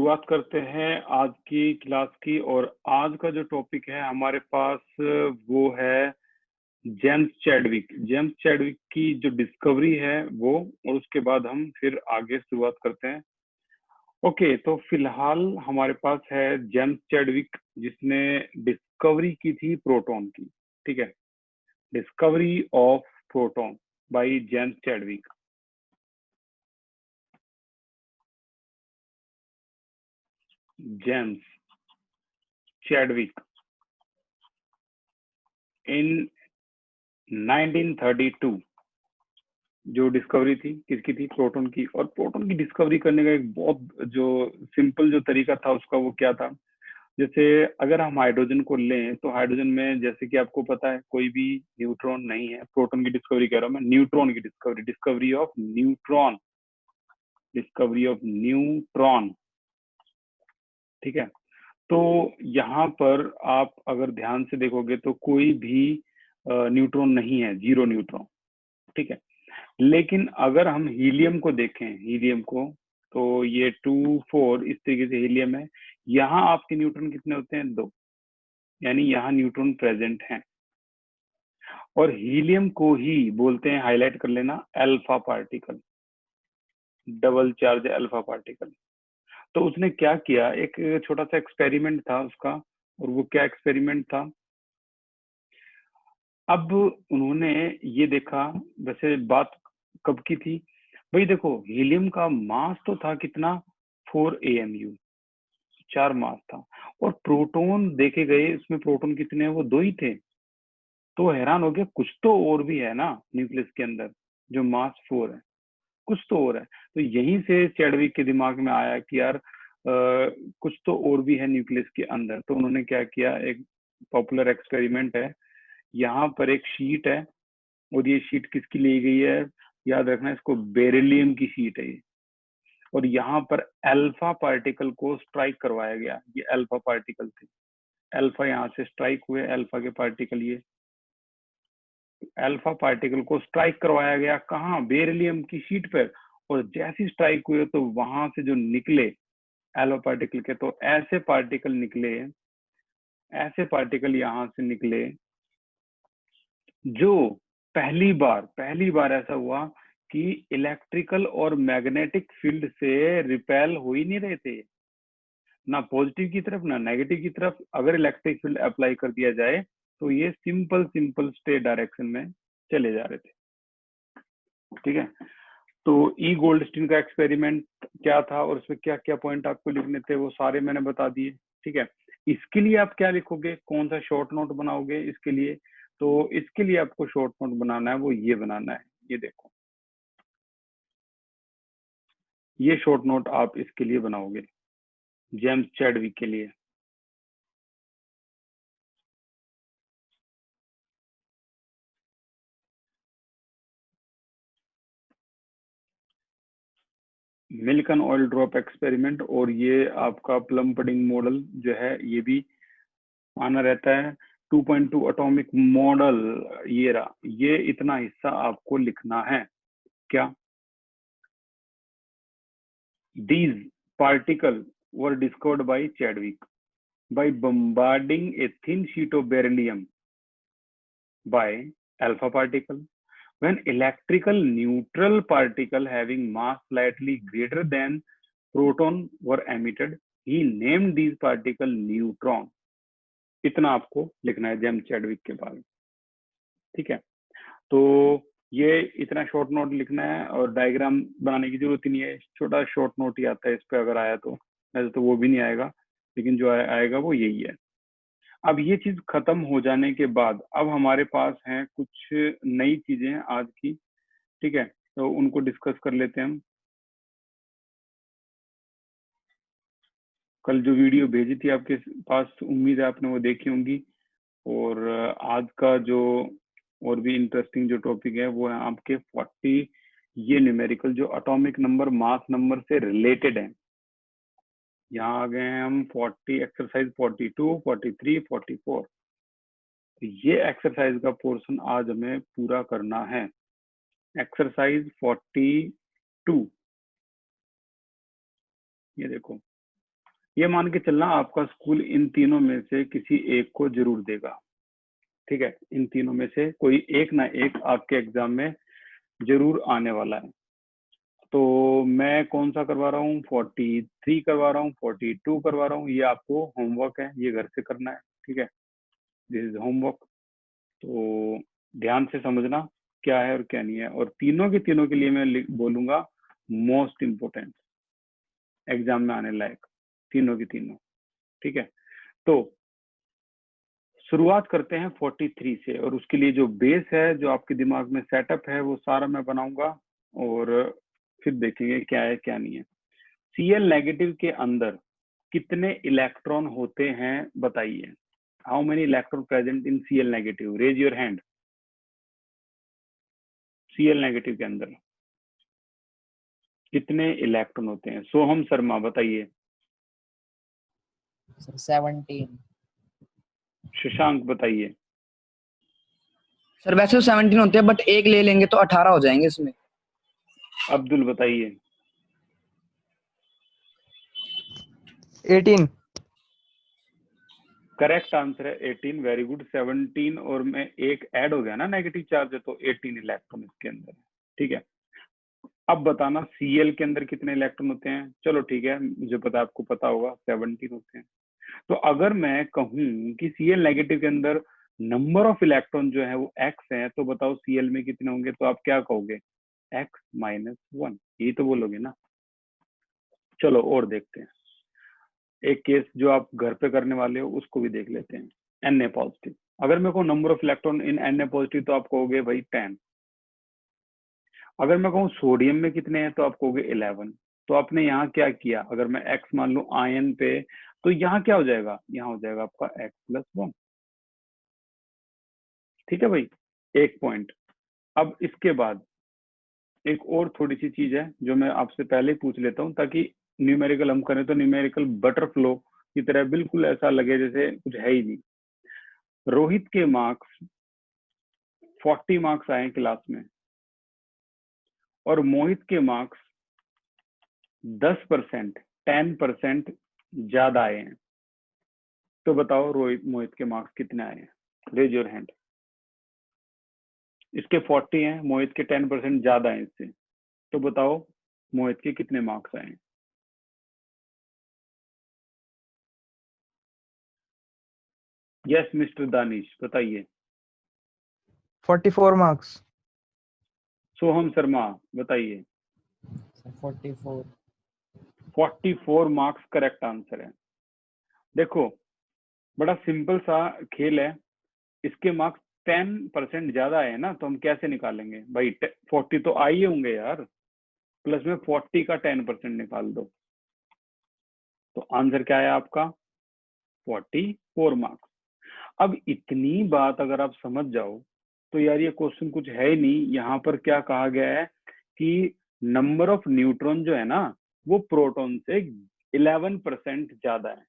शुरुआत करते हैं आज की क्लास की। और आज का जो टॉपिक है हमारे पास वो है जेम्स चैडविक। जेम्स चैडविक की जो डिस्कवरी है वो, और उसके बाद हम फिर आगे शुरुआत करते हैं। ओके, तो फिलहाल हमारे पास है जेम्स चैडविक, जिसने डिस्कवरी की थी प्रोटॉन की। ठीक है, discovery of proton by James Chadwick. James Chadwick in 1932 जो डिस्कवरी थी किसकी थी? प्रोटॉन की। और प्रोटॉन की डिस्कवरी करने का एक बहुत जो सिंपल जो तरीका था उसका, वो क्या था? जैसे अगर हम हाइड्रोजन को लें तो हाइड्रोजन में, जैसे कि आपको पता है, कोई भी न्यूट्रॉन नहीं है। प्रोटॉन की डिस्कवरी कह रहा हूं मैं, न्यूट्रॉन की discovery, discovery of neutron, discovery of neutron. ठीक है, तो यहाँ पर आप अगर ध्यान से देखोगे तो कोई भी न्यूट्रॉन नहीं है, जीरो न्यूट्रॉन। ठीक है, लेकिन अगर हम हीलियम को देखें, हीलियम को, तो ये 2 4 इस तरीके से हीलियम है। यहाँ आपके न्यूट्रॉन कितने होते हैं? 2, यानी यहाँ न्यूट्रॉन प्रेजेंट हैं। और हीलियम को ही बोलते हैं, हाईलाइट कर लेना, alpha particle, double charge alpha particle. तो उसने क्या किया, एक छोटा सा एक्सपेरिमेंट था उसका। और वो क्या एक्सपेरिमेंट था? अब उन्होंने ये देखा, वैसे बात कब की थी भाई? देखो, हीलियम का मास तो था कितना? 4 AMU, 4 मास था। और प्रोटॉन देखे गए, उसमें प्रोटॉन कितने हैं? वो 2 ही थे। तो हैरान हो गया, कुछ तो और भी है ना न्यूक्लियस के अंदर, जो मास 4 है, कुछ तो और है। तो यहीं से चैडविक के दिमाग में आया कि यार कुछ तो और भी है न्यूक्लियस के अंदर। तो उन्होंने क्या किया, एक पॉपुलर एक्सपेरिमेंट है। यहाँ पर एक शीट है, और ये शीट किसकी ली गई है? याद रखना, इसको बेरिलियम की शीट है ये। और यहाँ पर अल्फा पार्टिकल को स्ट्राइक करवाया गया। ये अल्फा पार्टिकल थे, अल्फा यहाँ से स्ट्राइक हुए, अल्फा के पार्टिकल, ये अल्फा पार्टिकल को स्ट्राइक करवाया गया। कहाँ? बेरिलियम की शीट पर। और जैसी स्ट्राइक हुए तो वहां से जो निकले अल्फा पार्टिकल के, तो ऐसे पार्टिकल निकले, ऐसे पार्टिकल यहाँ से निकले, जो पहली बार ऐसा हुआ कि इलेक्ट्रिकल और मैग्नेटिक फील्ड से रिपेल हो ही नहीं रहे थे, ना पॉजिटिव की तरफ ना नेगेटिव की तरफ। अगर इलेक्ट्रिक फील्ड अप्लाई कर दिया जाए तो ये सिंपल सिंपल स्ट्रेट डायरेक्शन में चले जा रहे थे। ठीक है, तो ई गोल्डस्टीन का एक्सपेरिमेंट क्या था और उसमें क्या क्या पॉइंट आपको लिखने थे, वो सारे मैंने बता दिए। ठीक है, इसके लिए आप क्या लिखोगे, कौन सा शॉर्ट नोट बनाओगे इसके लिए? तो इसके लिए आपको शॉर्ट नोट बनाना है, वो ये बनाना है, ये देखो, ये शॉर्ट नोट आप इसके लिए बनाओगे, जेम्स चैडविक के लिए। Milk and oil drop experiment, और ये आपका प्लम पडिंग मॉडल जो है, ये भी आना रहता है। 2.2 एटॉमिक मॉडल, ये रहा, ये इतना हिस्सा आपको लिखना है। क्या? These particles were discovered by Chadwick by bombarding a thin sheet of beryllium by alpha particle. When electrical neutral particle having mass slightly greater than proton were emitted, he named these particle neutron. इतना आपको लिखना है James Chadwick के बारे में। ठीक है, तो ये इतना शॉर्ट नोट लिखना है, और डायग्राम बनाने की जरूरत ही नहीं है, छोटा शॉर्ट नोट ही आता है इस पे अगर आया तो। वैसे तो वो भी नहीं आएगा, लेकिन जो आएगा वो यही है। अब ये चीज खत्म हो जाने के बाद अब हमारे पास हैं कुछ नई चीजें आज की। ठीक है, तो उनको डिस्कस कर लेते हैं हम। कल जो वीडियो भेजी थी आपके पास, उम्मीद है आपने वो देखी होंगी। और आज का जो और भी इंटरेस्टिंग जो टॉपिक है वो है आपके 40, ये न्यूमेरिकल जो एटॉमिक नंबर मास नंबर से रिलेटेड है। यहाँ आ गए हैं हम 40, एक्सरसाइज 42, 43, 44। तो ये एक्सरसाइज का पोर्शन आज हमें पूरा करना है। एक्सरसाइज 42, ये देखो, ये मान के चलना आपका स्कूल इन तीनों में से किसी एक को जरूर देगा, ठीक है, इन तीनों में से कोई एक ना एक आपके एग्जाम में जरूर आने वाला है। तो मैं कौन सा करवा रहा हूँ, 43 करवा रहा हूँ, 42 करवा रहा हूँ, ये आपको होमवर्क है, ये घर से करना है, ठीक है, दिस इज होमवर्क। तो ध्यान से समझना क्या है और क्या नहीं है, और तीनों के तीनों के लिए मैं बोलूंगा मोस्ट इम्पोर्टेंट, एग्जाम में आने लायक, तीनों की तीनों, ठीक है। तो शुरुआत करते हैं 43 से, और उसके लिए जो बेस है, जो आपके दिमाग में सेटअप है, वो सारा मैं बनाऊंगा और फिर देखेंगे क्या है क्या नहीं है। Cl नेगेटिव के अंदर कितने इलेक्ट्रॉन होते हैं बताइए, how many electron present in Cl negative, raise your hand. Cl negative के अंदर कितने इलेक्ट्रॉन होते हैं, सोहम शर्मा बताइए। सर 17। शशांक बताइए। सर वैसे तो 17 होते हैं, बट एक ले लेंगे तो 18 हो जाएंगे इसमें। अब्दुल बताइए। 18। करेक्ट आंसर है 18, वेरी गुड। 17 और में एक ऐड हो गया ना नेगेटिव चार्ज है, तो 18 इलेक्ट्रॉन इसके अंदर है, ठीक है। अब बताना Cl के अंदर कितने इलेक्ट्रॉन होते हैं, चलो ठीक है, मुझे पता है आपको पता होगा 17 होते हैं। तो अगर मैं कहूं कि Cl नेगेटिव के अंदर नंबर ऑफ इलेक्ट्रॉन जो है वो x है, तो बताओ Cl में कितने होंगे, तो आप क्या कहोगे, x-1, यही तो बोलोगे ना। चलो और देखते हैं, एक केस जो आप घर पे करने वाले हो उसको भी देख लेते हैं। Na पॉजिटिव, अगर मैं कहूँ number of electron in Na positive, तो आप कहोगे भाई 10। अगर मैं कहूँ सोडियम में कितने हैं, तो आप कहोगे 11। तो आपने यहाँ क्या किया, अगर मैं x मान लूं आयन पे, तो यहाँ क्या हो जाएगा, यहाँ हो जाएगा आपका x+1, ठीक है भाई, एक पॉइंट। अब इसके बाद एक और थोड़ी सी चीज है जो मैं आपसे पहले ही पूछ लेता हूँ, ताकि न्यूमेरिकल हम करें तो न्यूमेरिकल बटरफ्लो की तरह बिल्कुल ऐसा लगे जैसे कुछ है ही नहीं। रोहित के मार्क्स 40 मार्क्स आए क्लास में, और मोहित के मार्क्स 10%, 10% ज्यादा आए हैं। तो बताओ रोहित मोहित के मार्क्स कितने आए हैं, रेज योर हैंड। इसके 40 हैं, मोहित के 10% ज्यादा हैं इससे, तो बताओ मोहित के कितने मार्क्स आए हैं। यस मिस्टर दानिश बताइए। 44 मार्क्स। सोहम शर्मा बताइए। 44। 44 मार्क्स करेक्ट आंसर है। देखो बड़ा सिंपल सा खेल है, इसके मार्क्स 10% ज्यादा है ना, तो हम कैसे निकालेंगे भाई, 40 तो आ ही होंगे यार, प्लस में 40 का 10% निकाल दो, तो आंसर क्या है आपका 44 मार्क्स। अब इतनी बात अगर आप समझ जाओ तो यार ये क्वेश्चन कुछ है ही नहीं। यहाँ पर क्या कहा गया है कि नंबर ऑफ न्यूट्रॉन जो है ना वो प्रोटॉन से 11% ज्यादा है।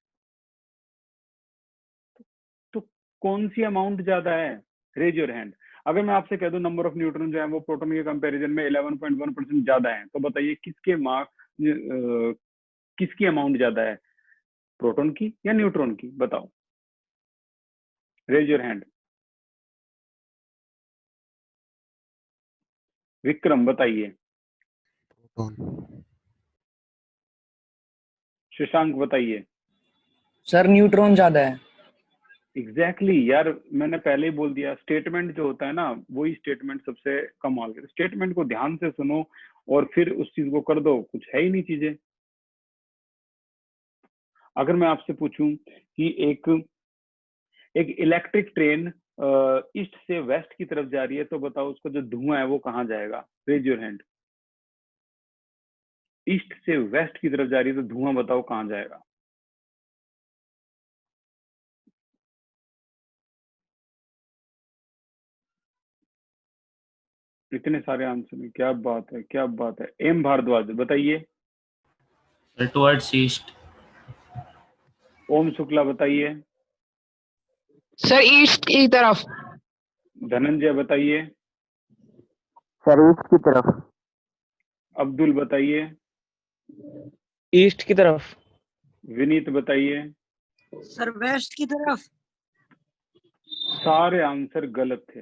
तो कौन सी अमाउंट ज्यादा है, रेज योर हैंड। अगर मैं आपसे कह दूं नंबर ऑफ न्यूट्रॉन जो है वो प्रोटॉन के कंपैरिजन में 11.1% ज्यादा है, तो बताइए किसके मार्क्स किसकी अमाउंट ज्यादा है, प्रोटॉन की या न्यूट्रॉन की, बताओ, रेज योर हैंड। विक्रम बताइए। शशांक बताइए। सर न्यूट्रॉन ज्यादा है। एग्जैक्टली यार, मैंने पहले ही बोल दिया, स्टेटमेंट जो होता है ना वही स्टेटमेंट सबसे कमाल है। स्टेटमेंट को ध्यान से सुनो और फिर उस चीज को कर दो, कुछ है ही नहीं चीजें। अगर मैं आपसे पूछूं कि एक इलेक्ट्रिक ट्रेन ईस्ट से वेस्ट की तरफ जा रही है, तो बताओ उसका जो धुआं है वो कहाँ जाएगा, रेज योर हैंड। ईस्ट से वेस्ट की तरफ जा रही है तो धुआं बताओ कहाँ जाएगा। इतने सारे आंसर में, क्या बात है क्या बात है। एम भारद्वाज बताइए। Towards east. ओम शुक्ला बताइए। सर ईस्ट की तरफ। धनंजय बताइए। सर ईस्ट की तरफ। अब्दुल बताइए। ईस्ट की तरफ। विनीत बताइए। सर वेस्ट की तरफ। सारे आंसर गलत थे।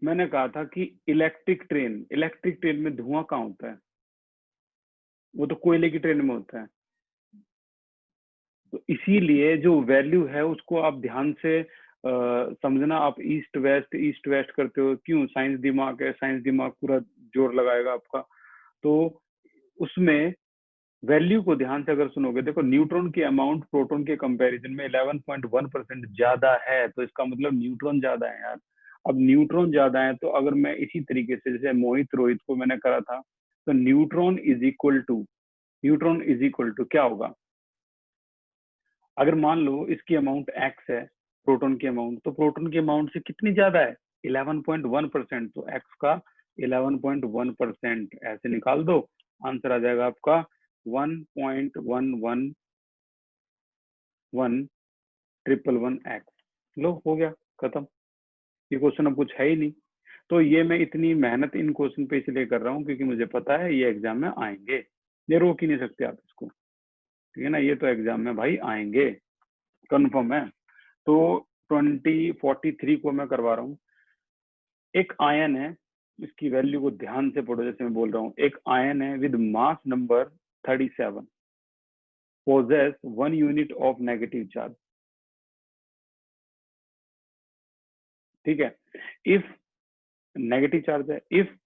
मैंने कहा था कि इलेक्ट्रिक ट्रेन में धुआं कहाँ होता है? वो तो कोयले की ट्रेन में होता है। तो इसीलिए जो वैल्यू है उसको आप ध्यान से समझना। आप ईस्ट वेस्ट करते हो क्यों? साइंस दिमाग है, साइंस दिमाग पूरा जोर लगाएगा आपका। तो उसमें वैल्यू को ध्यान से अगर सुनोगे, देखो न्यूट्रॉन की अमाउंट प्रोटॉन के कंपैरिजन में 11.1% ज्यादा है, तो इसका मतलब न्यूट्रॉन ज्यादा है यार। अब न्यूट्रॉन ज्यादा है तो अगर मैं इसी तरीके से जैसे मोहित रोहित को मैंने करा था, तो न्यूट्रॉन इज इक्वल टू क्या होगा? अगर मान लो इसकी अमाउंट x है, प्रोटॉन की अमाउंट, तो प्रोटॉन की अमाउंट से कितनी ज्यादा है? 11.1%। तो x का 11.1% ऐसे निकाल दो, आंसर आ जाएगा आपका 1.11111x। लो हो गया खत्म। ये क्वेश्चन अब कुछ है ही नहीं। तो ये मैं इतनी मेहनत इन क्वेश्चन पे इसलिए कर रहा हूँ क्योंकि मुझे पता है ये एग्जाम में आएंगे, ये रोक ही नहीं सकते आप इसको, ठीक है ना? ये तो एग्जाम में भाई आएंगे, कंफर्म है। तो 2043 को मैं करवा रहा हूँ। एक आयन है, इसकी वैल्यू को ध्यान से पढ़ो जैसे मैं बोल रहा हूँ। एक आयन है with mass number 37 possess 1 unit of negative charge, ठीक है? इफ नेगेटिव चार्ज है, if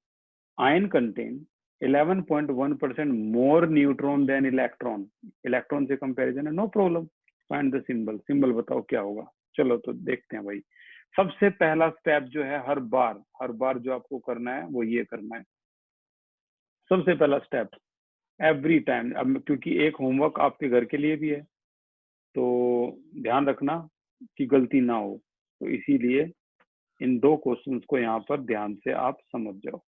ion contain 11.1% more neutron than electron, electron से कंपैरिजन है, no problem. Find the symbol बताओ क्या होगा। चलो तो देखते हैं भाई। सबसे पहला स्टेप जो है, हर बार जो आपको करना है वो ये करना है। सबसे पहला स्टेप एवरी टाइम, अब क्योंकि एक होमवर्क आपके घर के लिए भी है तो ध्यान रखना कि गलती ना हो, तो इसीलिए इन दो क्वेश्चंस को यहाँ पर ध्यान से आप समझ जाओ।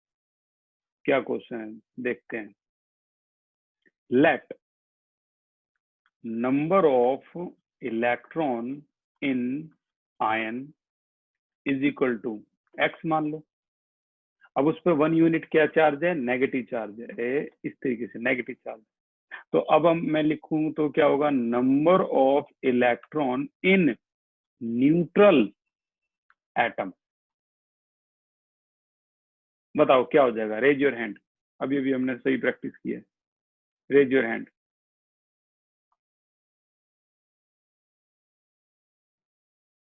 क्या क्वेश्चन है देखते हैं। Let number of electron in ion is equal to x मान लो। अब उस पर 1 यूनिट क्या चार्ज है? नेगेटिव चार्ज है, इस तरीके से नेगेटिव चार्ज। तो अब हम मैं लिखूं तो क्या होगा? Number of electron in neutral atom. बताओ क्या हो जाएगा? Raise your hand. अभी अभी हमने सही प्रैक्टिस की है। Raise your hand.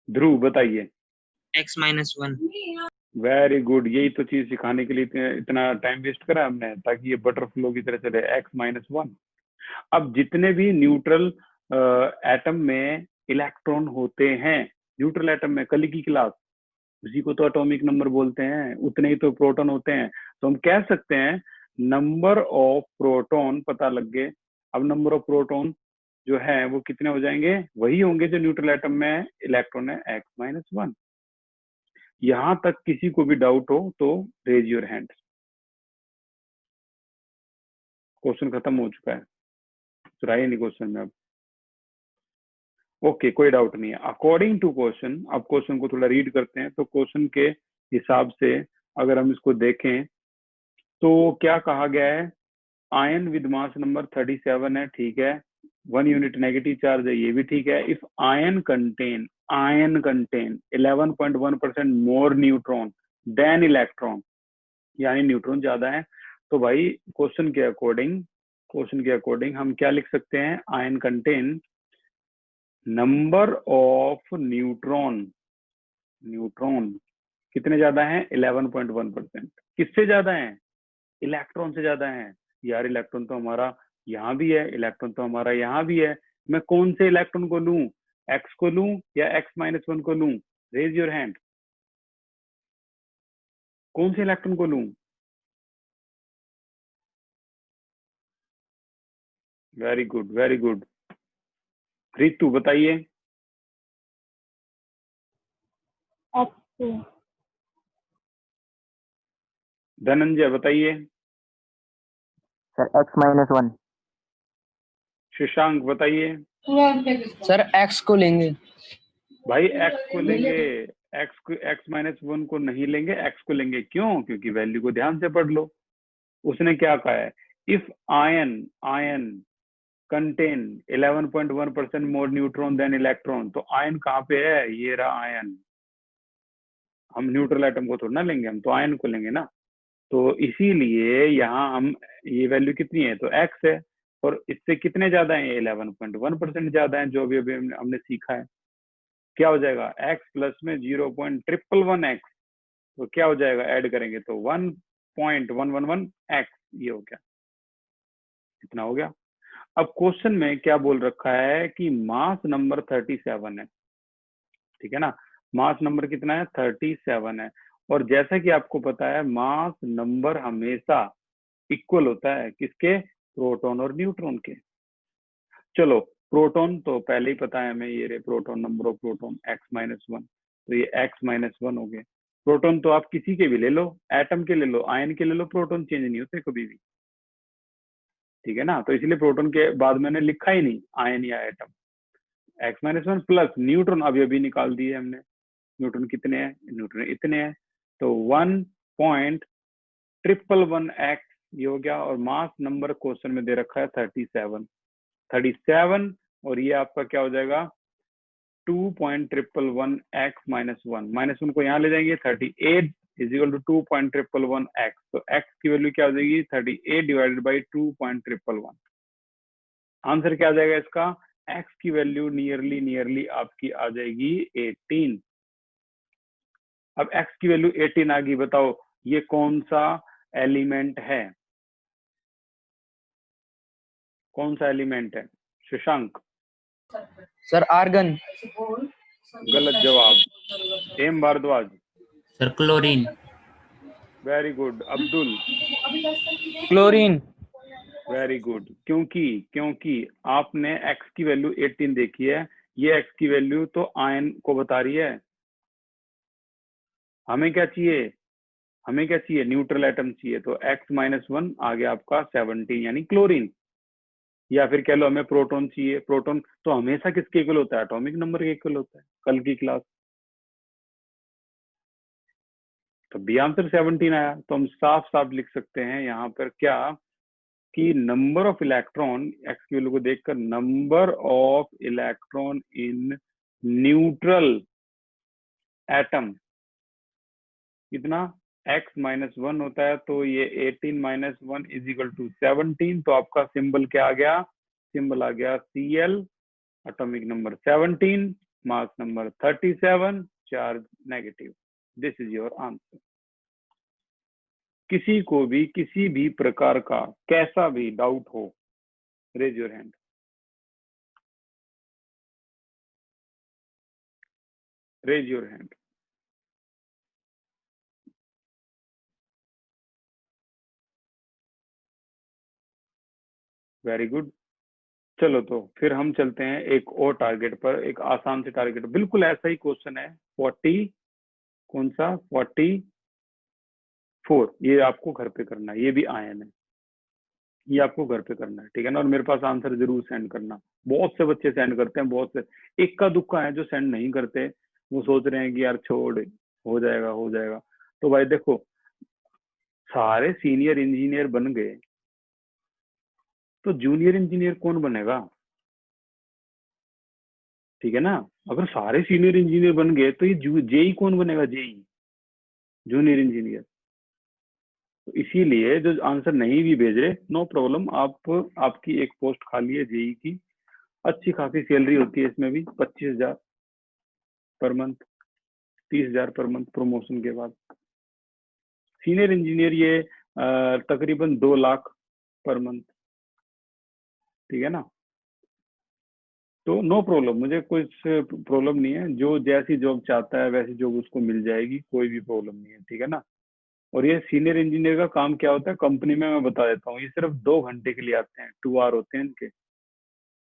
ध्रुव बताइए। x-1। Very good. यही तो चीज सिखाने के लिए इतना टाइम वेस्ट करा हमने, ताकि ये बटरफ्लो की तरह चले। x-1। अब जितने भी न्यूट्रल एटम में इलेक्ट्रॉन होते हैं, न्यूट्रल एटम में, कल की क्लास, उसी को तो एटॉमिक नंबर बोलते हैं, उतने ही तो प्रोटॉन होते हैं। तो हम कह सकते हैं नंबर ऑफ प्रोटॉन पता लग गए। अब नंबर ऑफ प्रोटॉन जो है वो कितने हो जाएंगे? वही होंगे जो न्यूट्रल एटम में इलेक्ट्रॉन है, x-1। यहां तक किसी को भी डाउट हो तो रेज योर हैंड। क्वेश्चन खत्म हो चुका है, तो रहा ही नहीं क्वेश्चन में अब। ओके कोई डाउट नहीं है। अकॉर्डिंग टू क्वेश्चन, अब क्वेश्चन को थोड़ा रीड करते हैं। तो क्वेश्चन के हिसाब से अगर हम इसको देखें तो क्या कहा गया है? आयन विद मास नंबर 37 है, ठीक है। 1 यूनिट नेगेटिव चार्ज है, ये भी ठीक है। If ion contain 11.1% more neutron than electron, यानी न्यूट्रॉन ज्यादा है, तो भाई क्वेश्चन के अकॉर्डिंग हम क्या लिख सकते हैं? Ion contain number of neutron कितने ज्यादा हैं? 11.1%। किससे ज्यादा है? इलेक्ट्रॉन से ज्यादा है। यार इलेक्ट्रॉन तो हमारा यहाँ भी है, इलेक्ट्रॉन तो हमारा यहाँ भी है। मैं कौन से इलेक्ट्रॉन को लूं? x को लूं या x-1 को लूं? Raise your hand. कौन से इलेक्ट्रॉन को लूं? Very good very good. Ritu बताइए। धनंजय बताइए। Sir x-1। शशांक बताइए। सर x को लेंगे। भाई x को लेंगे, x-1 को नहीं लेंगे, x को लेंगे। क्यों? क्योंकि वैल्यू को ध्यान से पढ़ लो। उसने क्या कहा है? If ion contain 11.1% more neutron than electron. तो आयन कहाँ पे है, ये रहा आयन। हम न्यूट्रल एटम को थोड़ा ना लेंगे, हम तो आयन को लेंगे ना। तो इसीलिए यहाँ हम ये वैल्यू कितनी है, तो x है, और इससे कितने ज्यादा है, 11.1% ज्यादा है, जो भी अभी हमने सीखा है। क्या हो जाएगा, x प्लस में 0.111x, तो क्या हो जाएगा, ऐड करेंगे तो 1.111x, ये हो गया, इतना हो गया। अब क्वेश्चन में क्या बोल रखा है कि मास नंबर 37 है, ठीक है ना। मास नंबर कितना है, 37 है। और जैसा कि आपको पता है मास नंबर हमेशा इक्वल होता है किसके, प्रोटॉन और न्यूट्रॉन के। चलो प्रोटॉन तो पहले ही पता है हमें, ये रे proton, number of proton x-1, तो ये x-1 हो गए। प्रोटॉन तो आप किसी के भी ले लो, एटम के ले लो, आयन के ले लो, प्रोटॉन चेंज नहीं होते कभी भी, ठीक है ना। तो इसलिए प्रोटॉन के बाद मैंने लिखा ही नहीं आयन या एटम। x-1 प्लस न्यूट्रॉन अभी अभी निकाल दिए हमने, न्यूट्रॉन कितने हैं, न्यूट्रॉन इतने हैं, तो 1.111x ये हो गया। और मास नंबर क्वेश्चन में दे रखा है 37, और ये आपका क्या हो जाएगा, 2.111x-1, -1 को यहाँ ले जाएंगे, 38 इज इक्वल टू 2.111x, तो x की वैल्यू क्या हो जाएगी, 38 डिवाइडेड बाई 2.111। आंसर क्या आ जाएगा इसका, x की वैल्यू नियरली आपकी आ जाएगी 18। अब x की वैल्यू 18 आ गई, बताओ ये कौन सा एलिमेंट है, कौन सा एलिमेंट है शशांक? Sir argon. गलत जवाब, M Bhardwaj. Sir chlorine. Very good Abdul. Chlorine. Very good, क्योंकि आपने x की वैल्यू 18 देखी है, ये x की वैल्यू तो आयन को बता रही है। हमें क्या चाहिए, न्यूट्रल एटम चाहिए, तो x-1 आ गया आपका 17 यानी क्लोरीन। या फिर कह लो हमें प्रोटॉन चाहिए, प्रोटॉन तो हमेशा किसके इक्वल होता है, एटॉमिक नंबर के इक्वल होता है, कल की क्लास। तो बी आंसर 17 आया, तो हम साफ लिख सकते हैं यहाँ पर क्या, कि नंबर ऑफ इलेक्ट्रॉन एक्स की वैल्यू को देखकर, number of electron in neutral atom कितना, x-1 होता है, तो ये 18 - 1 इज इक्वल टू 17। तो आपका सिंबल क्या आ गया, सिंबल आ गया Cl, atomic number 17, mass number 37, charge negative. This is your answer. किसी को भी किसी भी प्रकार का कैसा भी डाउट हो, raise your hand. Raise your hand. Very good. चलो तो फिर हम चलते हैं एक और टारगेट पर, एक आसान से टारगेट, बिल्कुल ऐसा ही क्वेश्चन है, 40 कौन सा 44, ये आपको घर पे करना है, ये भी आयन है, ये आपको घर पे करना है, ठीक है ना। और मेरे पास आंसर जरूर सेंड करना। बहुत से बच्चे सेंड करते हैं, बहुत से, इक्का दुक्का है जो सेंड नहीं करते, वो सोच रहे हैं कि यार छोड़, हो जाएगा। तो भाई देखो, सारे सीनियर इंजीनियर बन गए, तो जूनियर इंजीनियर कौन बनेगा, ठीक है ना। अगर सारे सीनियर इंजीनियर बन गए तो ये जेई कौन बनेगा, जेई जूनियर इंजीनियर। तो इसीलिए जो आंसर नहीं भी भेज रहे, नो प्रॉब्लम, आपकी एक पोस्ट खाली है जेई की, अच्छी खासी सैलरी होती है इसमें भी, 25,000 per month, 30,000 per month promotion के बाद। सीनियर इंजीनियर ये तकरीबन 2 लाख पर मंथ, ठीक है ना। तो नो प्रॉब्लम, मुझे कुछ प्रॉब्लम नहीं है, जो जैसी जॉब चाहता है वैसी जॉब उसको मिल जाएगी, कोई भी प्रॉब्लम नहीं है, ठीक है ना। और ये सीनियर इंजीनियर का काम क्या होता है कंपनी में, मैं बता देता हूँ, ये सिर्फ 2 घंटे के लिए आते हैं, 2 आवर होते हैं इनके,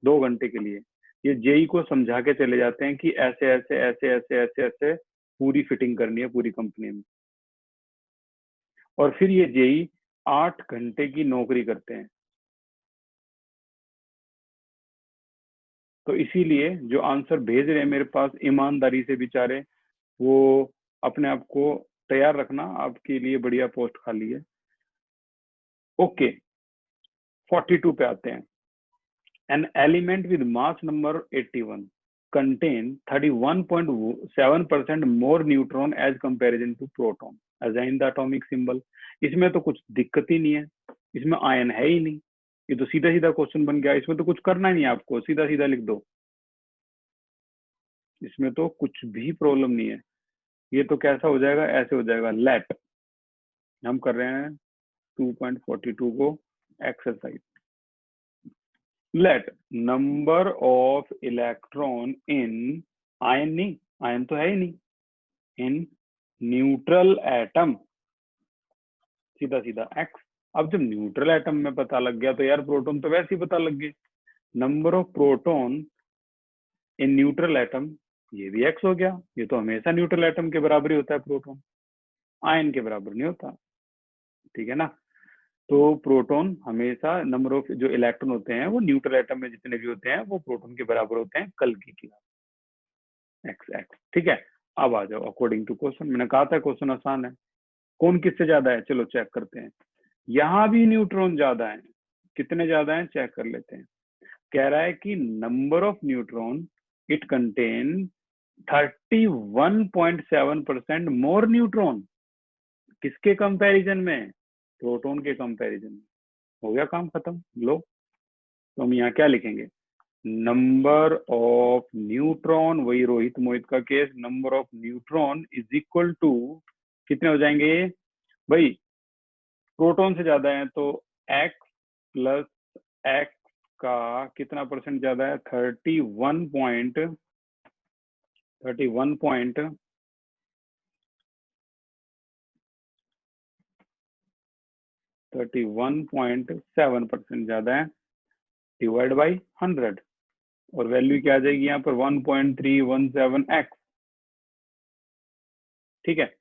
2 घंटे के लिए ये जेई को समझा के चले जाते हैं कि ऐसे ऐसे ऐसे ऐसे ऐसे ऐसे पूरी फिटिंग करनी है पूरी कंपनी में। और फिर ये जेई 8 घंटे की नौकरी करते हैं। तो इसीलिए जो आंसर भेज रहे हैं मेरे पास ईमानदारी से बेचारे, वो अपने आप को तैयार रखना, आपके लिए बढ़िया पोस्ट खाली है। ओके 42 पे आते हैं। An element with mass number 81 contain 31.7% more neutron as comparison to proton. Assign the atomic symbol. इसमें तो कुछ दिक्कत ही नहीं है, इसमें आयन है ही नहीं, ये तो सीधा सीधा क्वेश्चन बन गया, इसमें तो कुछ करना ही नहीं आपको, सीधा सीधा लिख दो, इसमें तो कुछ भी प्रॉब्लम नहीं है। ये तो कैसा हो जाएगा, ऐसे हो जाएगा, लेट हम कर रहे हैं 2.42 को exercise. Late number of electron in ion, नहीं आयन तो है ही नहीं, इन न्यूट्रल एटम, सीधा सीधा एक्स। अब जब न्यूट्रल एटम में पता लग गया तो यार प्रोटॉन तो वैसे ही पता लग गए। Number of proton in neutral atom, ये भी एक्स हो गया, ये तो हमेशा न्यूट्रल एटम के बराबर ही होता है प्रोटॉन, आयन के बराबर नहीं होता, ठीक है ना। तो प्रोटॉन हमेशा नंबर ऑफ जो इलेक्ट्रॉन होते हैं वो न्यूट्रल एटम में जितने भी होते हैं वो प्रोटॉन के बराबर होते हैं, कल की एक्स एक्स, ठीक है। अब आ जाओ अकॉर्डिंग टू क्वेश्चन, मैंने कहा था क्वेश्चन आसान है। कौन किससे ज्यादा है, चलो चेक करते हैं। यहाँ भी न्यूट्रॉन ज्यादा है, कितने ज्यादा है चेक कर लेते हैं। कह रहा है कि number of neutron it contain 31.7% more neutron, किसके कंपैरिजन में, प्रोटॉन के कंपैरिजन में। हो गया काम खत्म। लो तो हम यहाँ क्या लिखेंगे, नंबर ऑफ न्यूट्रॉन, वही रोहित मोहित का case, number of neutron is equal to कितने हो जाएंगे भाई, प्रोटॉन से ज्यादा है तो x प्लस x का कितना परसेंट ज्यादा है, 31.7% ज्यादा है, डिवाइड बाई 100, और वैल्यू क्या आ जाएगी यहाँ पर 1.317x, ठीक है।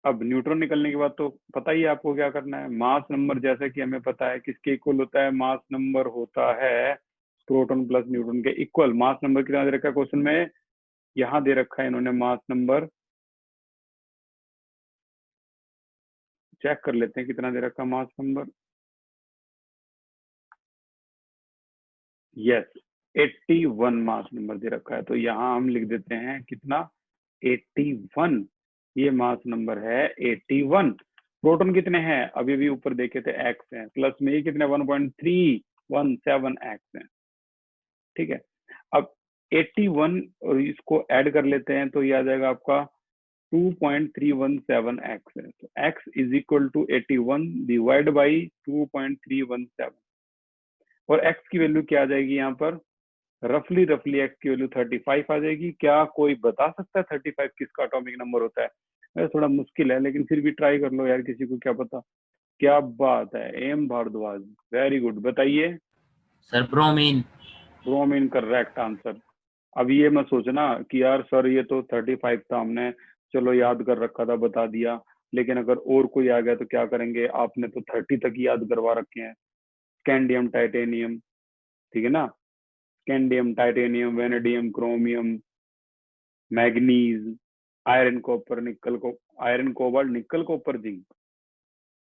अब न्यूट्रॉन निकलने के बाद तो पता ही है आपको क्या करना है, मास नंबर जैसा कि हमें पता है किसके इक्वल होता है, मास नंबर होता है प्रोटॉन प्लस न्यूट्रॉन के इक्वल। मास नंबर कितना दे रखा है क्वेश्चन में, यहाँ दे रखा है इन्होंने मास नंबर, चेक कर लेते हैं कितना दे रखा है mass number. Yes 81 mass number दे रखा है, तो यहाँ हम लिख देते हैं कितना, 81, ये मास नंबर है 81। प्रोटॉन कितने हैं, अभी भी ऊपर देखे थे x है, प्लस में ये कितने 1.317x है, ठीक है। अब 81 और इसको ऐड कर लेते हैं तो ये आ जाएगा आपका 2.317x है, तो x is equal to 81 divide by 2.317, और x की वैल्यू क्या आ जाएगी यहाँ पर, रफली x की वैल्यू 35 आ जाएगी। क्या कोई बता सकता है 35 किसका एटॉमिक नंबर होता है, थोड़ा मुश्किल है लेकिन फिर भी ट्राई कर लो यार, किसी को क्या पता। क्या बात है, एम भारद्वाज, वेरी गुड, बताइए। Sir bromine. Bromine correct answer. अब ये मत सोचना कि यार सर ये तो 35 था, हमने चलो याद कर रखा था बता दिया, लेकिन अगर और कोई आ गया तो क्या करेंगे, आपने तो 30 तक ही याद करवा रखे हैं। स्कैंडियम टाइटेनियम, ठीक है ना, scandium titanium vanadium chromium manganese iron copper nickel को, iron cobalt nickel copper zinc,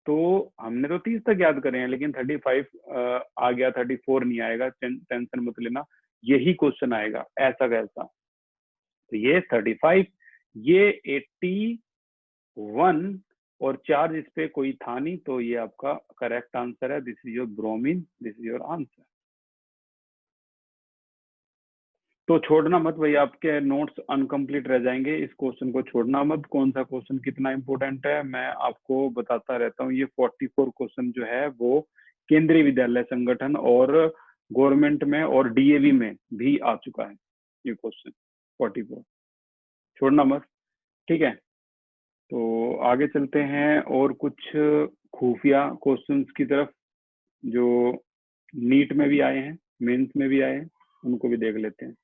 तो हमने तो 30 तक याद करे हैं, लेकिन 35 आ गया, 34 नहीं आएगा, टेंशन मत लेना, यही क्वेश्चन आएगा ऐसा कैसा। तो ये 35, ये 81 और चार्ज इस पे कोई था नहीं, तो ये आपका करेक्ट आंसर है। This is your bromine, this is your answer. तो छोड़ना मत भाई, आपके नोट्स अनकंप्लीट रह जाएंगे, इस क्वेश्चन को छोड़ना मत। कौन सा क्वेश्चन कितना इंपॉर्टेंट है मैं आपको बताता रहता हूँ। ये 44 क्वेश्चन जो है वो केंद्रीय विद्यालय संगठन और गवर्नमेंट में और डीएवी में भी आ चुका है, ये क्वेश्चन 44, छोड़ना मत, ठीक है। तो आगे चलते हैं और कुछ खुफिया क्वेश्चंस की तरफ जो नीट में भी आए हैं, मेंस में भी आए हैं, उनको भी देख लेते हैं।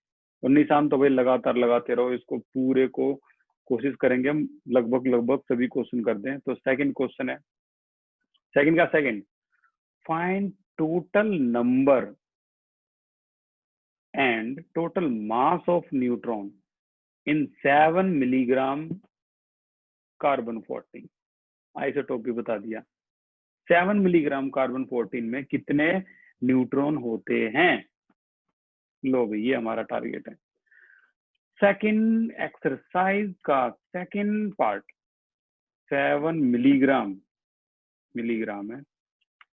और निशान तो भाई लगातार लगाते रहो, इसको पूरे को कोशिश करेंगे हम लगभग सभी क्वेश्चन कर दें। तो सेकंड क्वेश्चन है, second find total number and total mass of neutron in 7 milligram carbon 14, isotope भी बता दिया। 7 मिलीग्राम कार्बन 14 में कितने न्यूट्रॉन होते हैं। लो भाई, ये हमारा टारगेट है। सेकंड एक्सरसाइज का सेकंड पार्ट 7 मिलीग्राम है।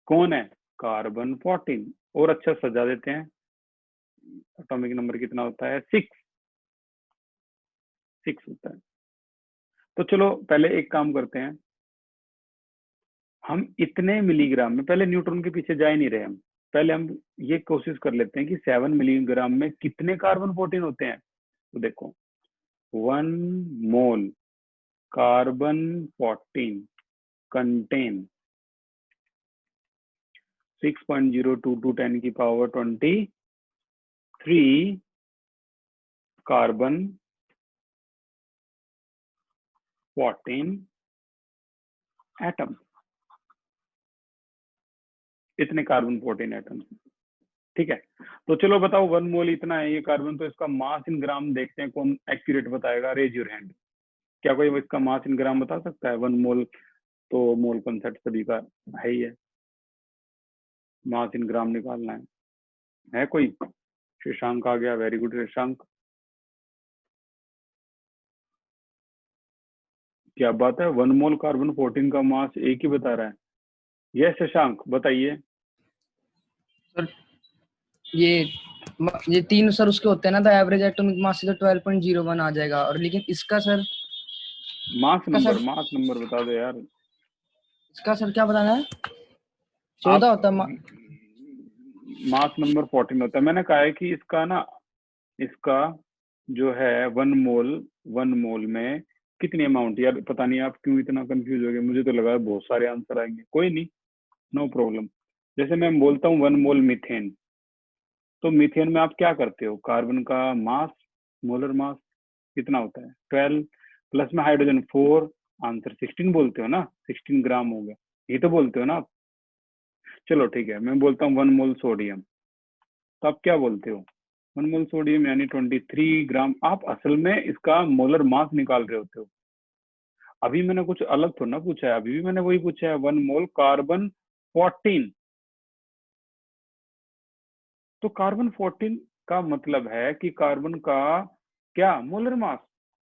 कौन है? कार्बन 14। और अच्छा सजा देते हैं। एटॉमिक नंबर कितना होता है? 6 होता है। तो चलो पहले एक काम करते हैं, हम इतने मिलीग्राम में, पहले न्यूट्रॉन के पीछे जा ही नहीं रहे हम, पहले हम ये कोशिश कर लेते हैं कि 7 मिलीग्राम में कितने कार्बन 14 होते हैं। तो देखो 1 मोल कार्बन 14 कंटेन 6.022 10 की पावर 23 कार्बन 14 एटम। इतने कार्बन 14 एटम, ठीक है। तो चलो बताओ 1 मोल इतना है ये कार्बन, तो इसका मास इन ग्राम देखते हैं, कौन एक्यूरेट बताएगा? Raise your hand. क्या कोई इसका मास इन ग्राम बता सकता है? 1 मोल तो मोल कंसेप्ट सभी का है ही है, मास इन ग्राम निकालना है कोई? शशांक आ गया, वेरी गुड शशांक, क्या बात है, 1 मोल कार्बन 14 का मास एक ही बता रहा है। यस शशांक बताइए। सर ये तीन सर उसके होते हैं ना, तो एवरेज एटॉमिक मास से तो 12.01 आ जाएगा। और लेकिन इसका सर मास नंबर बता दो यार। इसका सर क्या बताना है? 14 होता है मास नंबर 14 होता है। मैंने कहा है कि इसका जो है 1 मोल में कितनी अमाउंट, यार पता नहीं आप क्यों इतना कंफ्यूज हो गए, मुझे तो लगा बहुत सारे आंसर आएंगे। कोई नहीं, नो प्रॉब्लम। जैसे मैं बोलता हूँ 1 मोल मीथेन, तो मीथेन में आप क्या करते हो? कार्बन का मास, मोलर मास कितना होता है? 12 प्लस में हाइड्रोजन 4, आंसर 16 बोलते हो ना, 16 ग्राम हो गया, ये तो बोलते हो ना आप। चलो ठीक है, मैं बोलता हूँ 1 मोल सोडियम, तो आप क्या बोलते हो? 1 मोल सोडियम यानी 23 ग्राम। आप असल में इसका मोलर मास निकाल रहे होते हो। अभी मैंने कुछ अलग थोड़ा ना पूछा है, अभी भी मैंने वही पूछा है, 1 मोल कार्बन 14। तो कार्बन 14 का मतलब है कि कार्बन का क्या मोलर मास।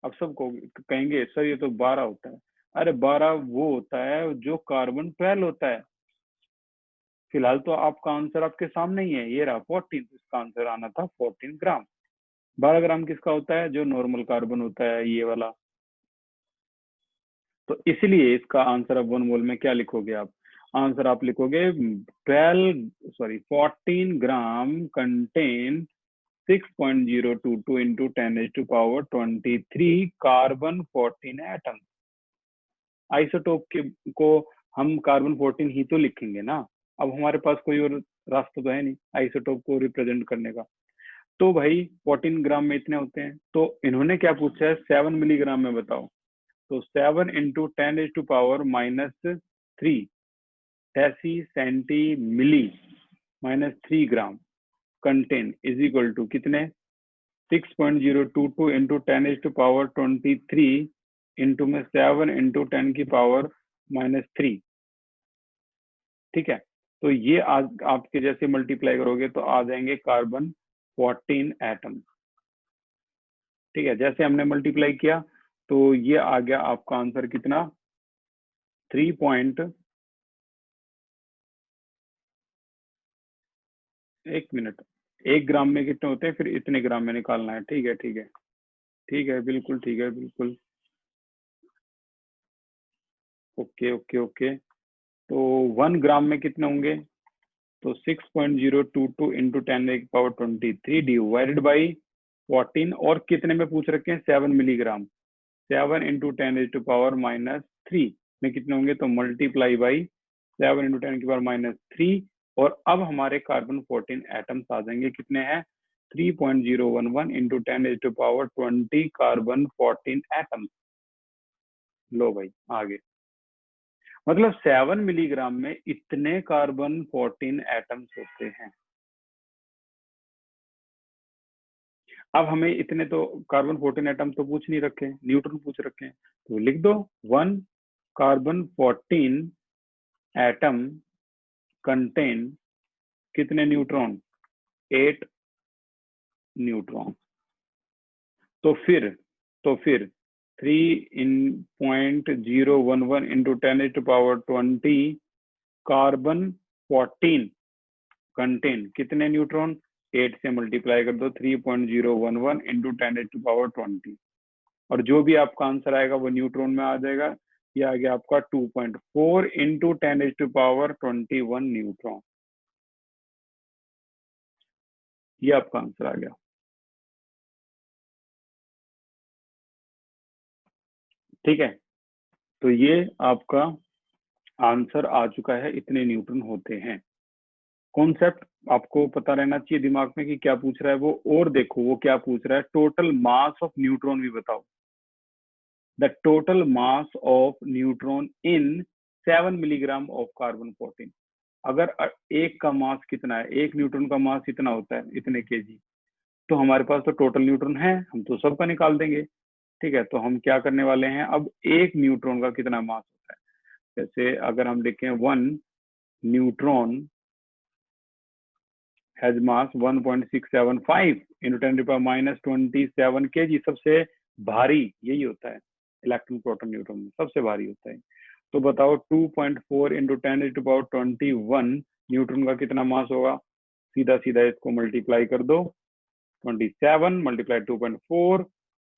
अब सब कहेंगे सर ये तो 12 होता है। अरे 12 वो होता है जो कार्बन 12 होता है। फिलहाल तो आपका आंसर आपके सामने ही है, ये रहा 14, तो इसका आंसर आना था 14 ग्राम। 12 ग्राम किसका होता है? जो नॉर्मल कार्बन होता है, ये वाला। तो इसलिए इसका आंसर अब 1 मोल में क्या लिखोगे आप? आंसर आप लिखोगे 14 gram contain 6.022 into 10⁻⁻23 carbon 14 atom. Isotope को हम कार्बन 14 ही तो लिखेंगे ना, अब हमारे पास कोई और रास्ता तो है नहीं आइसोटोप को रिप्रेजेंट करने का। तो भाई 14 ग्राम में इतने होते हैं, तो इन्होंने क्या पूछा है? 7 मिलीग्राम में बताओ। तो 7 into 10⁻³ deci centi milli -3 gram contain is equal to कितने? 6.022 into 10⁻23 इंटू में 7 into 10 की पावर -3। ठीक है, तो ये आज आपके जैसे मल्टीप्लाई करोगे तो आ जाएंगे कार्बन 14 एटम। ठीक है, जैसे हमने मल्टीप्लाई किया तो ये आ गया आपका आंसर कितना? 3. 1 मिनट, 1 ग्राम में कितने होते हैं, फिर इतने ग्राम में निकालना है। ठीक है ठीक है ठीक है, बिल्कुल ठीक है, बिल्कुल ओके ओके ओके। तो 1 ग्राम में कितने होंगे? तो 6.022 इंटू 10⁻23 डिवाइडेड बाई 14, और कितने में पूछ रखे हैं? 7 मिलीग्राम। 7 इंटू 10⁻³ में कितने होंगे? तो मल्टीप्लाई बाई 7 इंटू 10⁻³ और अब हमारे कार्बन 14 एटम्स आ जाएंगे, कितने हैं? 3.011 इंटू 10⁻20 कार्बन 14 एटम्स। लो भाई आगे, मतलब 7 मिलीग्राम में इतने कार्बन 14 एटम्स होते हैं। अब हमें इतने तो कार्बन 14 एटम तो पूछ नहीं रखे, न्यूट्रॉन पूछ रखे हैं, तो लिख दो 1 कार्बन 14 एटम कंटेन कितने न्यूट्रॉन? 8 न्यूट्रॉन। तो फिर 3.011 into 10⁻20 कार्बन 14 कंटेन कितने न्यूट्रॉन? 8 से मल्टीप्लाई कर दो 3.011 into 10⁻20 और जो भी आपका आंसर आएगा वो न्यूट्रॉन में आ जाएगा। ये आ गया आपका 2.4 into 10⁻21 न्यूट्रॉन। ये आपका आंसर आ गया। ठीक है, तो ये आपका आंसर आ चुका है, इतने न्यूट्रॉन होते हैं। कॉन्सेप्ट आपको पता रहना चाहिए दिमाग में कि क्या पूछ रहा है वो। और देखो वो क्या पूछ रहा है, टोटल मास ऑफ न्यूट्रॉन भी बताओ। The total mass of neutron in 7 milligram of carbon 14। अगर एक का मास कितना है, एक न्यूट्रॉन का मास इतना होता है, इतने केजी, तो हमारे पास तो टोटल न्यूट्रॉन है, हम तो सबका निकाल देंगे। ठीक है, तो हम क्या करने वाले हैं, अब एक न्यूट्रॉन का कितना मास होता है। जैसे अगर हम देखें 1 neutron has mass 1.675 into 10⁻⁻27 kg। सबसे भारी यही होता है, इलेक्ट्रॉन प्रोटॉन न्यूट्रॉन में सबसे भारी होता है। तो बताओ 2.4 into 10⁻21 न्यूट्रॉन का कितना मास होगा? सीधा सीधा इसको मल्टीप्लाई कर दो, 27 मल्टीप्लाई 2.4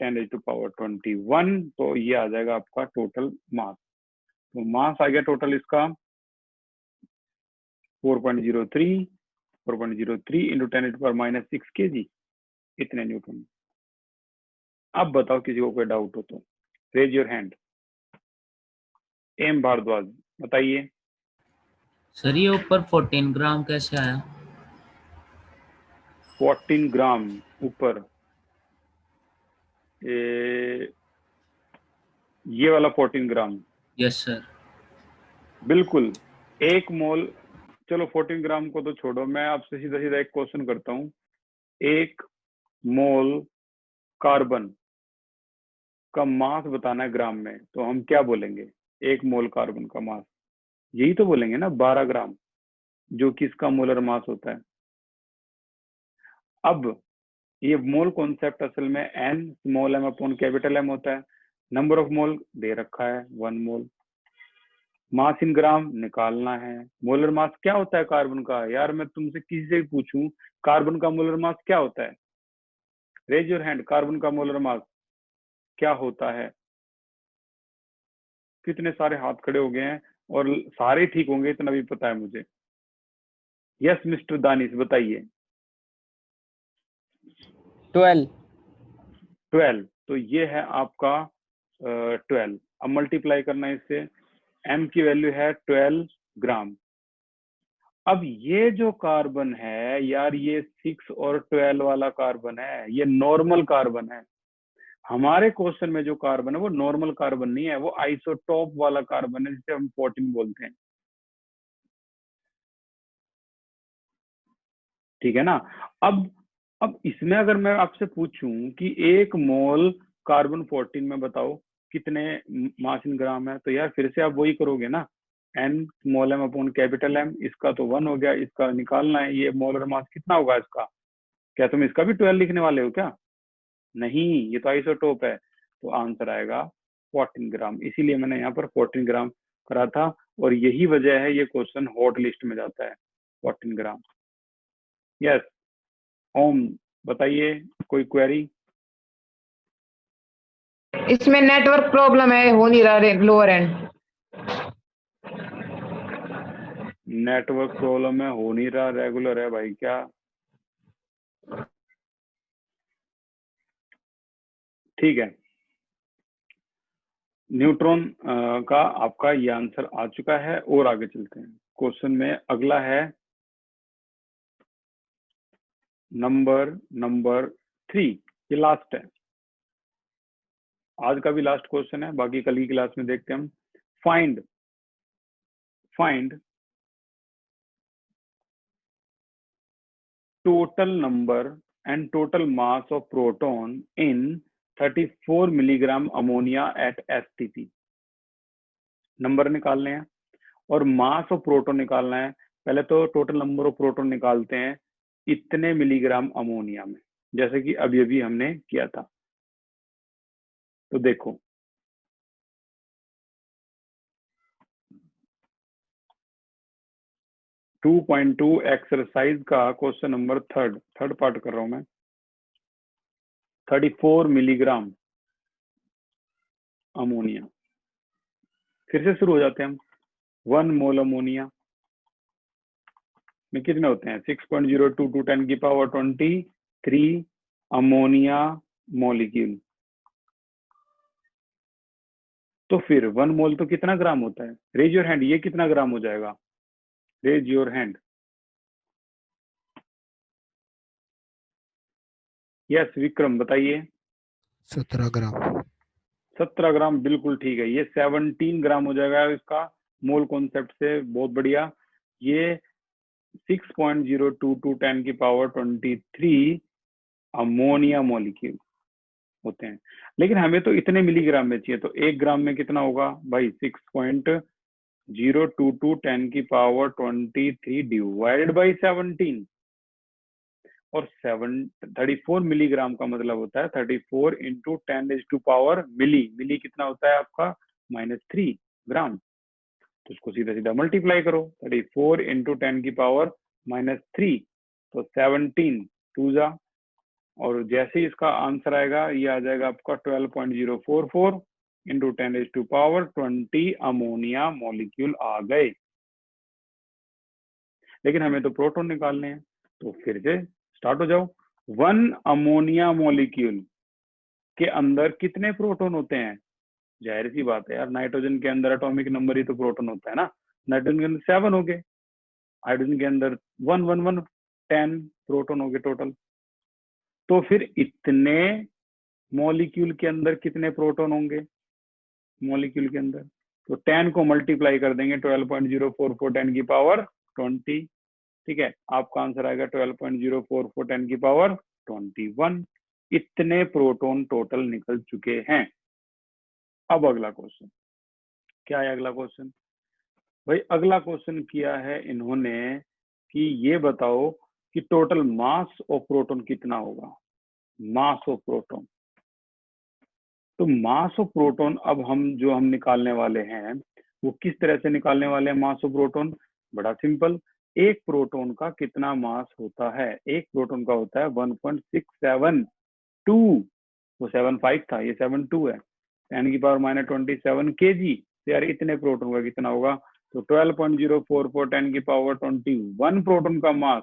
10⁻21, तो ये आ जाएगा आपका टोटल मास। तो मास आ गया टोटल इसका 4.03 into 10⁻⁻6 kg, इतने न्यूट्रॉन। अब बताओ किसी को कोई डाउट हो तो raise your hand. M Bhardwaj बताइए। सर ये ऊपर 14 ग्राम कैसे आया? 14 ग्राम ऊपर, ये वाला 14 ग्राम? Yes sir. बिल्कुल, 1 मोल। चलो 14 ग्राम को तो छोड़ो, मैं आपसे सीधा सीधा एक क्वेश्चन करता हूँ। 1 मोल कार्बन का मास बताना है ग्राम में, तो हम क्या बोलेंगे? 1 मोल कार्बन का मास, यही तो बोलेंगे ना, 12 ग्राम, जो कि इसका मोलर मास होता है। अब ये मोल कॉन्सेप्ट असल में n small m upon capital M होता है। नंबर ऑफ मोल दे रखा है 1 मोल, मास इन ग्राम निकालना है। मोलर मास क्या होता है कार्बन का? यार मैं तुमसे किसी से भी पूछूं कार्बन का मोलर मास क्या होता है, रेज योर हैंड। कार्बन का मोलर मास क्या होता है? कितने सारे हाथ खड़े हो गए हैं और सारे ठीक होंगे इतना भी पता है मुझे। यस मिस्टर दानिश बताइए। 12। तो ये है आपका 12। अब मल्टीप्लाई करना है इससे, m की वैल्यू है 12 ग्राम। अब ये जो कार्बन है यार, ये 6 और 12 वाला कार्बन है, ये नॉर्मल कार्बन है। हमारे क्वेश्चन में जो कार्बन है वो नॉर्मल कार्बन नहीं है, वो आइसोटोप वाला कार्बन है, जिसे हम 14 बोलते हैं। ठीक है ना। अब इसमें अगर मैं आपसे पूछूं कि 1 मोल कार्बन 14 में बताओ कितने मास इन ग्राम है, तो यार फिर से आप वही करोगे ना, n small m upon capital M। इसका तो 1 हो गया, इसका निकालना है ये मोलर मास कितना होगा इसका। क्या तुम इसका भी 12 लिखने वाले हो क्या? नहीं, ये तो आइसोटोप है। तो आंसर आएगा 14 ग्राम। इसीलिए मैंने यहाँ पर 14 ग्राम करा था, और यही वजह है ये क्वेश्चन हॉट लिस्ट में जाता है, 14 ग्राम। यस ओम बताइए, कोई क्वेरी? इसमें नेटवर्क प्रॉब्लम है, हो नहीं रहा लोअर एंड। नेटवर्क प्रॉब्लम है, हो नहीं रहा, रेगुलर है भाई क्या? ठीक है, न्यूट्रॉन का आपका ये आंसर आ चुका है। और आगे चलते हैं क्वेश्चन में। अगला है नंबर 3। ये लास्ट है, आज का भी लास्ट क्वेश्चन है, बाकी कल की क्लास में देखते हैं हम। Find total number and total mass of proton in 34 milligram ammonia at STP। Number निकालने हैं और मास ऑफ प्रोटॉन निकालना है पहले तो टोटल नंबर ऑफ प्रोटॉन निकालते हैं इतने मिलीग्राम अमोनिया में, जैसे कि अभी अभी हमने किया था। तो देखो 2.2 एक्सरसाइज का क्वेश्चन नंबर थर्ड पार्ट कर रहा हूं मैं। 34 मिलीग्राम अमोनिया। फिर से शुरू हो जाते हैं हम। 1 मोल अमोनिया में कितने होते हैं? 6.022 10 की पावर 23 अमोनिया मॉलिक्यूल। तो फिर 1 मोल तो कितना ग्राम होता है? रेज योर हैंड, ये कितना ग्राम हो जाएगा? Raise your hand. Yes Vikram बताइए। 17 ग्राम। 17 ग्राम बिल्कुल ठीक है। ये 17 ग्राम हो जाएगा इसका मोल कॉन्सेप्ट से। बहुत बढ़िया। ये 6.022 10 की पावर 23 अमोनिया मॉलिक्यूल होते हैं। लेकिन हमें तो इतने मिलीग्राम में चाहिए, तो 1 ग्राम में कितना होगा भाई? 6.022 10 की पावर 23 डिवाइडेड बाई 17। और 34 मिलीग्राम का मतलब होता है 34 इंटू 10⁻⁻, मिली कितना होता है आपका? -3 ग्राम। तो उसको सीधा सीधा मल्टीप्लाई करो। 34 इंटू 10 की पावर -3, तो 17 2 जा, और जैसे ही इसका आंसर आएगा ये आ जाएगा आपका 12.044 इंटू 10⁻20 अमोनिया मॉलिक्यूल आ गए। लेकिन हमें तो प्रोटॉन निकालने हैं, तो फिर से स्टार्ट हो जाओ। 1 अमोनिया मॉलिक्यूल के अंदर कितने प्रोटॉन होते हैं? जाहिर सी बात है यार, नाइट्रोजन के अंदर एटॉमिक नंबर ही तो प्रोटॉन होता है ना। नाइट्रोजन के अंदर 7 हो गए, हाइड्रोजन के अंदर 1 1 1 10 प्रोटॉन हो गए टोटल। तो फिर इतने मॉलिक्यूल के अंदर कितने प्रोटॉन होंगे? मॉलिक्यूल के अंदर तो 10 को मल्टीप्लाई कर देंगे 12.044 10 की पावर 20। ठीक है, आपका आंसर आएगा 12.044 10 की पावर 21। इतने प्रोटॉन टोटल निकल चुके हैं। अब अगला क्वेश्चन क्या है? अगला क्वेश्चन भाई, अगला क्वेश्चन किया है इन्होंने कि ये बताओ कि टोटल मास ऑफ प्रोटॉन कितना होगा? मास ऑफ प्रोटॉन। तो मास ऑफ प्रोटॉन अब हम निकालने वाले हैं वो किस तरह से निकालने वाले हैं? मास ऑफ प्रोटॉन बड़ा सिंपल। एक प्रोटॉन का कितना मास होता है? एक प्रोटॉन का होता है 1.672। वो 75 था, ये 72 है। 10 की पावर -27 kg। तो यार इतने प्रोटॉन का कितना होगा? तो 12.044 10 की पावर 21 प्रोटॉन का मास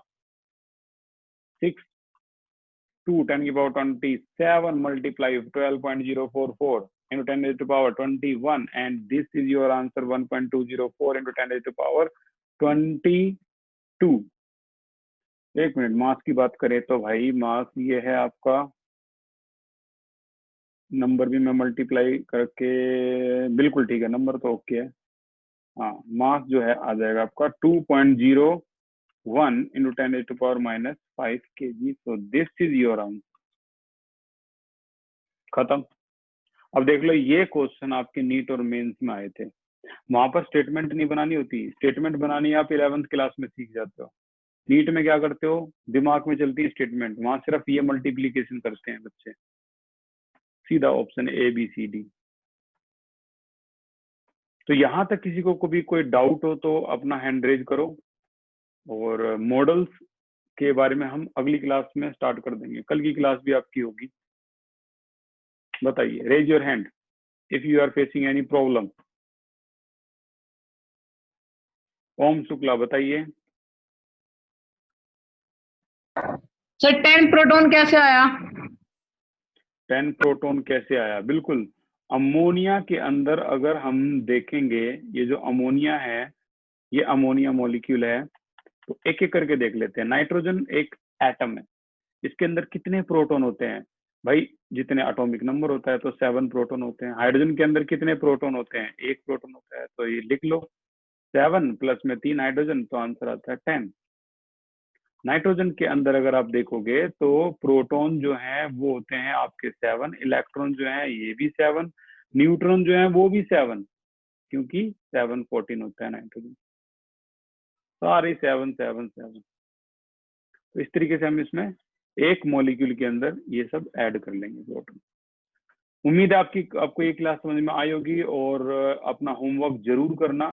6 2 10 की power 27 multiply 12.044 into 10 raised to power 21, and this is your answer 1.204 into 10 raised to power 22। एक मिनट, मास की बात करें तो भाई मास ये है आपका, नंबर भी मैं मल्टीप्लाई करके बिल्कुल ठीक है, नंबर तो ओके है। हाँ, मास जो है आ जाएगा आपका 2.01 into 10 raised to power -5 kg। so this is your answer। खत्म। अब देख लो, ये क्वेश्चन आपके नीट और मेंस में आए थे। वहां पर स्टेटमेंट नहीं बनानी होती, स्टेटमेंट बनानी आप 11th क्लास में सीख जाते हो। नीट में क्या करते हो? दिमाग में चलती है स्टेटमेंट, वहां सिर्फ ये मल्टीप्लीकेशन करते हैं बच्चे। सीधा ऑप्शन ABCD। तो यहां तक किसी को कभी कोई डाउट हो तो अपना हैंड रेज करो, और मॉडल्स के बारे में हम अगली क्लास में स्टार्ट कर देंगे। कल की क्लास भी आपकी होगी। बताइए, raise your hand if you are facing any problem. Om Shukla बताइए। सर 10 प्रोटॉन कैसे आया? 10 प्रोटॉन कैसे आया? बिल्कुल, अमोनिया के अंदर अगर हम देखेंगे, ये जो अमोनिया है ये अमोनिया मॉलिक्यूल है, तो एक एक करके देख लेते हैं। नाइट्रोजन एक एटम है, इसके अंदर कितने प्रोटॉन होते हैं? भाई जितने एटॉमिक नंबर होता है तो 7 प्रोटॉन होते हैं। हाइड्रोजन के अंदर कितने प्रोटॉन होते हैं? 1 प्रोटॉन होता है, तो ये लिख लो 7 प्लस में 3 हाइड्रोजन, तो आंसर आता है 10। नाइट्रोजन के अंदर अगर आप देखोगे तो प्रोटॉन जो है वो होते हैं आपके 7, इलेक्ट्रॉन जो है ये भी 7, न्यूट्रॉन जो है वो भी 7, क्योंकि 7 14 होता है नाइट्रोजन। सारे 7 7 7। तो इस तरीके से हम इसमें एक मॉलिक्यूल के अंदर ये सब ऐड कर लेंगे प्रोटॉन। उम्मीद है आपको ये क्लास समझ में आई होगी और अपना होमवर्क जरूर करना।